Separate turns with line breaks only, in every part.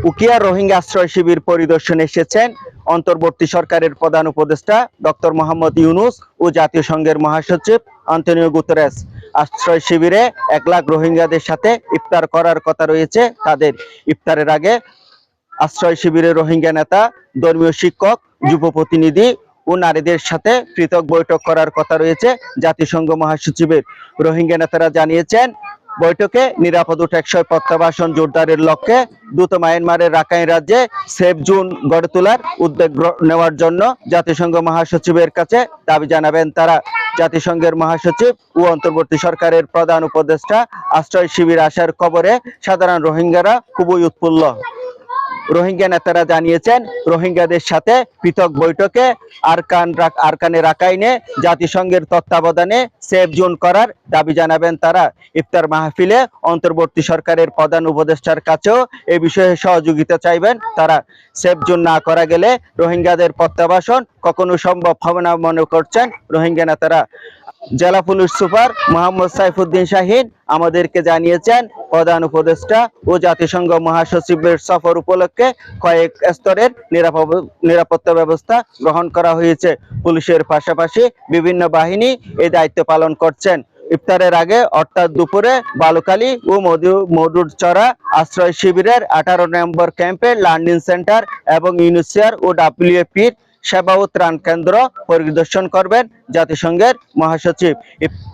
উকিয়া রোহিঙ্গা আশ্রয় শিবির পরিদর্শনে এসেছেন অন্তর্বর্তী সরকারের প্রধান উপদেষ্টা ডক্টর মোহাম্মদ ইউনূস ও জাতীয় সংঘের মহাসচিব আন্তোনিও গুতেরেস। আশ্রয় শিবিরে 1 লাখ রোহিঙ্গাদের সাথে ইফতার করার কথা রয়েছে তাদের। ইফতারের আগে আশ্রয় শিবিরের রোহিঙ্গা নেতা, ধর্মীয় শিক্ষক, যুব প্রতিনিধি ও নারীদের সাথে পৃথক বৈঠক করার কথা রয়েছে জাতিসংঘ মহাসচিবের। রোহিঙ্গা নেতারা জানিয়েছেন, বৈঠকে নিরাপদ ও টেকসই প্রত্যাবাসন জোরদারের লক্ষ্যে দ্রুত মায়ানমারের রাখাইন রাজ্যে সেফ জোন গড়ে তোলার উদ্যোগ নেওয়ার জন্য জাতিসংঘ মহাসচিবের কাছে দাবি জানাবেন তারা। জাতিসংঘের মহাসচিব ও অন্তর্বর্তী সরকারের প্রধান উপদেষ্টা আশ্রয় শিবির আসার খবরে সাধারণ রোহিঙ্গারা খুবই উৎফুল্ল। রোহিঙ্গা নেতারা জানিয়েছেন, রোহিঙ্গাদের সাথে পৃথক বৈঠকে আরকানে রাখাইনে জাতিসংঘের তত্ত্বাবধানে সেফ জোন করার দাবি জানাবেন তারা। ইফতার মাহফিলে অন্তর্বর্তী সরকারের প্রধান উপদেষ্টার কাছেও এ বিষয়ে সহযোগিতা চাইবেন তারা। সেফ জোন না করা গেলে রোহিঙ্গাদের প্রত্যাবাসন কখনো সম্ভব হবে না মনে করছেন রোহিঙ্গা নেতারা। জেলা পুলিশ সুপার মোহাম্মদ সাইফুদ্দিন শাহিন আমাদেরকে জানিয়েছেন, প্রধান উপদেষ্টা ও জাতিসংঘ মহাসচিবের সফর উপলক্ষে কয়েক স্তরের নিরাপত্তা ব্যবস্থা গ্রহণ করা হয়েছে। পুলিশের পাশাপাশি বিভিন্ন বাহিনী এই দায়িত্ব পালন করছেন। ইফতারের আগে অর্থাৎ দুপুরে বালুখালী ও মধুরচরা আশ্রয় শিবিরের 18 নম্বর ক্যাম্পে লার্নিং সেন্টার এবং ইউনিসিয়ার ও ডাব্লিউএফপির সেবা ও ত্রাণ কেন্দ্র পরিদর্শন করবেন জাতিসংঘের মহাসচিব।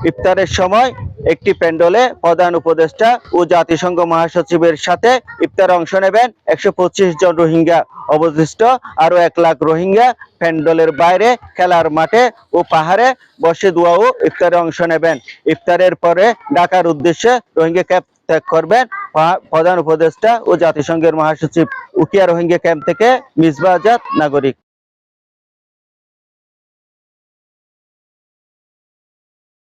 ইফতারের সময় একটি প্যান্ডেলে প্রধান উপদেষ্টা ও জাতিসংঘ মহাসচিবের সাথে ইফতারে অংশ নেবেন 125 জন রোহিঙ্গা। অবশিষ্ট আরো 1 লাখ রোহিঙ্গা প্যান্ডেলের বাইরে খেলার মাঠে ও পাহাড়ে বসে দোয়া ও ইফতারে অংশ নেবেন। ইফতারের পরে ঢাকার উদ্দেশ্যে রোহিঙ্গা ক্যাম্প ত্যাগ করবেন প্রধান উপদেষ্টা ও জাতিসংঘের মহাসচিব। উকিয়া রোহিঙ্গা ক্যাম্প থেকে মিসবাহ আজাদ, নাগরিক।